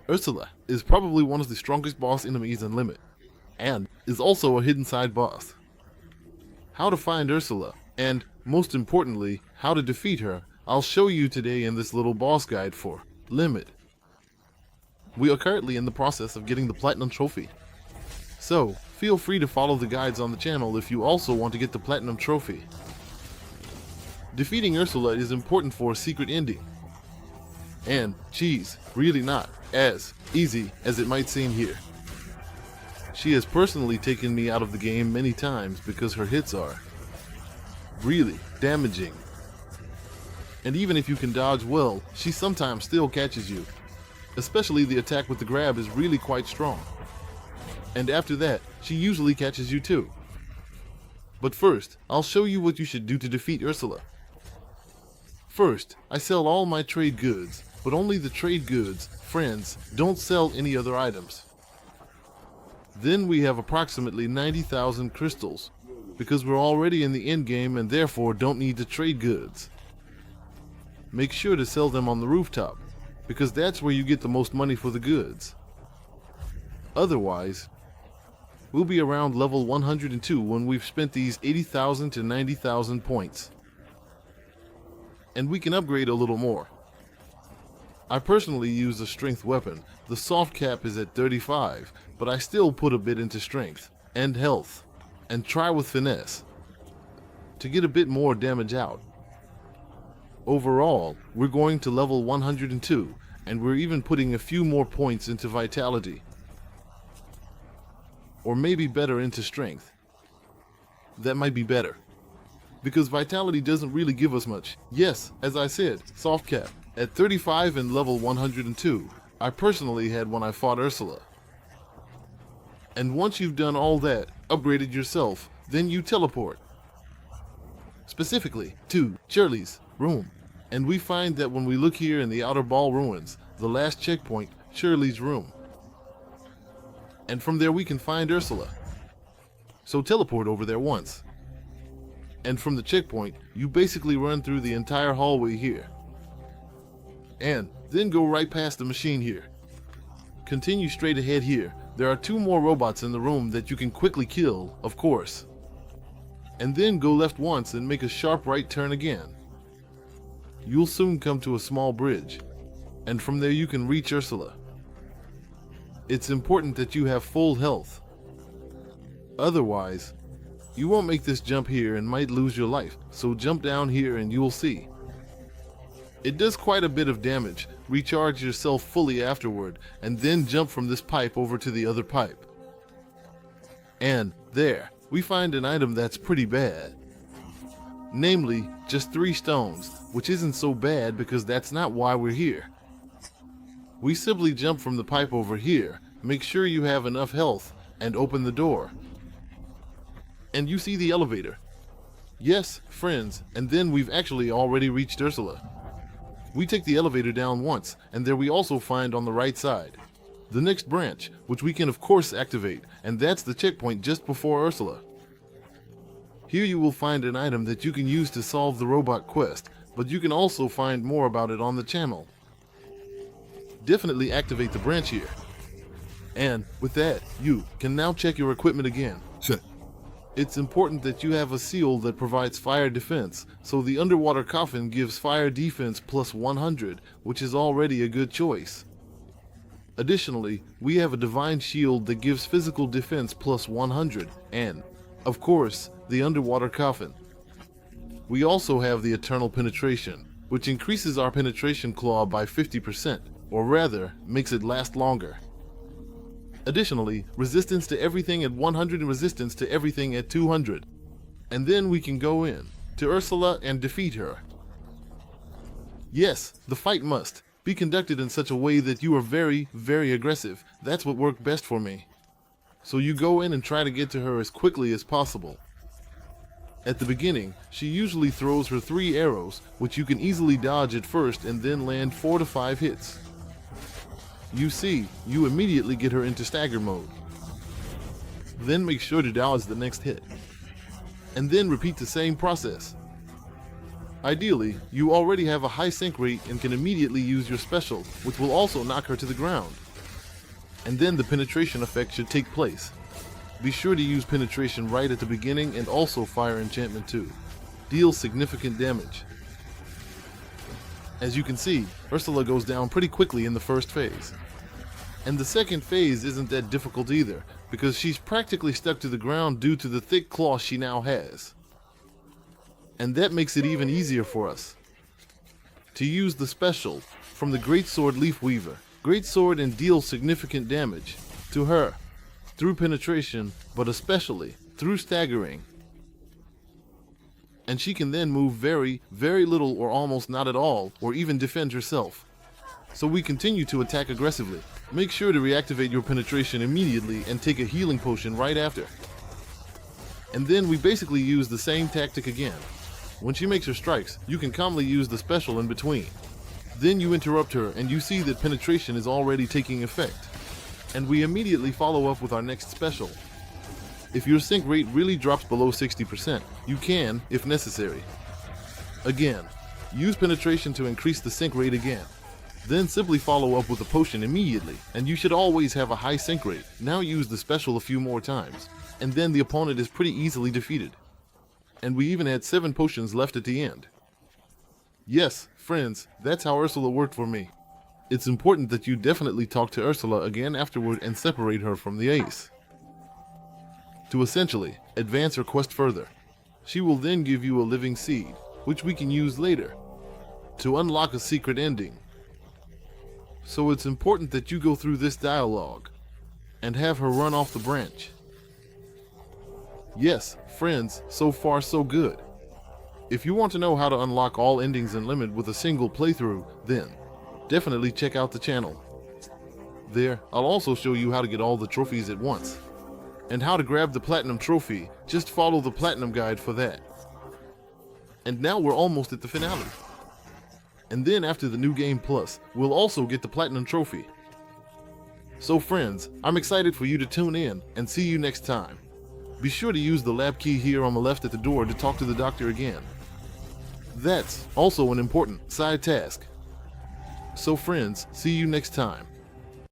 Ursula is probably one of the strongest boss enemies in Limit, and is also a hidden side boss. How to find Ursula, and most importantly, how to defeat her, I'll show you today in this little boss guide for Limit. We are currently in the process of getting the Platinum Trophy, so feel free to follow the guides on the channel if you also want to get the Platinum Trophy. Defeating Ursula is important for a secret ending, and she's really not as easy as it might seem here. She has personally taken me out of the game many times because her hits are really damaging. And even if you can dodge well, she sometimes still catches you. Especially the attack with the grab is really quite strong. And after that, she usually catches you too. But first, I'll show you what you should do to defeat Ursula. First, I sell all my trade goods, but only the trade goods. Friends, don't sell any other items. Then we have approximately 90,000 crystals, because we're already in the end game and therefore don't need to trade goods. Make sure to sell them on the rooftop, because that's where you get the most money for the goods. Otherwise, we'll be around level 102 when we've spent these 80,000 to 90,000 points. And we can upgrade a little more. I personally use a strength weapon. The soft cap is at 35, but I still put a bit into strength and health, and try with finesse to get a bit more damage out. Overall, we're going to level 102, and we're even putting a few more points into vitality. Or maybe better into strength. That might be better, because vitality doesn't really give us much. Yes, as I said, soft cap. At 35 and level 102, I personally had when I fought Ursula. And once you've done all that, upgraded yourself, then you teleport. Specifically to Shirley's room. And we find that when we look here in the Outer Ball Ruins, the last checkpoint, Shirley's room. And from there we can find Ursula. So teleport over there once. And from the checkpoint, you basically run through the entire hallway here. And then go right past the machine here. Continue straight ahead here. There are 2 more robots in the room that you can quickly kill, of course. And then go left once and make a sharp right turn again. You'll soon come to a small bridge, and from there you can reach Ursula. It's important that you have full health. Otherwise, you won't make this jump here and might lose your life, so jump down here and you'll see. It does quite a bit of damage. Recharge yourself fully afterward, and then jump from this pipe over to the other pipe. And there, we find an item that's pretty bad. Namely, just 3 stones, which isn't so bad because that's not why we're here. We simply jump from the pipe over here, make sure you have enough health, and open the door. And you see the elevator. Yes, friends, and then we've actually already reached Ursula. We take the elevator down once, and there we also find on the right side the next branch, which we can of course activate, and that's the checkpoint just before Ursula. Here you will find an item that you can use to solve the robot quest, but you can also find more about it on the channel. Definitely activate the branch here. And with that, you can now check your equipment again. It's important that you have a seal that provides fire defense, so the underwater coffin gives fire defense plus 100, which is already a good choice. Additionally, we have a divine shield that gives physical defense plus 100, and, of course, the underwater coffin. We also have the eternal penetration, which increases our penetration claw by 50%, or rather, makes it last longer. Additionally, resistance to everything at 100 and resistance to everything at 200. And then we can go in to Ursula and defeat her. Yes, the fight must be conducted in such a way that you are very, very aggressive. That's what worked best for me. So you go in and try to get to her as quickly as possible. At the beginning, she usually throws her 3 arrows, which you can easily dodge at first and then land 4 to 5 hits. You see, you immediately get her into stagger mode. Then make sure to dodge the next hit. And then repeat the same process. Ideally, you already have a high sync rate and can immediately use your special, which will also knock her to the ground. and then the penetration effect should take place. Be sure to use penetration right at the beginning, and also fire enchantment too. Deals significant damage. As you can see, Ursula goes down pretty quickly in the first phase. And the second phase isn't that difficult either, because she's practically stuck to the ground due to the thick claw she now has. And that makes it even easier for us to use the special from the Greatsword Leaf Weaver. Greatsword and deal significant damage to her through penetration, but especially through staggering. And she can then move very, very little or almost not at all, or even defend herself. So we continue to attack aggressively. Make sure to reactivate your penetration immediately and take a healing potion right after. And then we basically use the same tactic again. When she makes her strikes, you can calmly use the special in between. Then you interrupt her and you see that penetration is already taking effect. And we immediately follow up with our next special. If your sync rate really drops below 60%, you can, if necessary. Again, use penetration to increase the sync rate again. Then simply follow up with a potion immediately, and you should always have a high sync rate. Now use the special a few more times, and then the opponent is pretty easily defeated. And we even had 7 potions left at the end. Yes, friends, that's how Ursula worked for me. It's important that you definitely talk to Ursula again afterward and separate her from the ace, to essentially advance her quest further. She will then give you a living seed, which we can use later to unlock a secret ending. So it's important that you go through this dialogue and have her run off the branch. Yes, friends, so far so good. If you want to know how to unlock all endings in Limit with a single playthrough, then definitely check out the channel. There, I'll also show you how to get all the trophies at once. And how to grab the Platinum Trophy. Just follow the Platinum Guide for that. And now we're almost at the finale. And then after the New Game Plus, we'll also get the Platinum Trophy. So friends, I'm excited for you to tune in, and see you next time. Be sure to use the lab key here on the left at the door to talk to the doctor again. That's also an important side task. So friends, see you next time.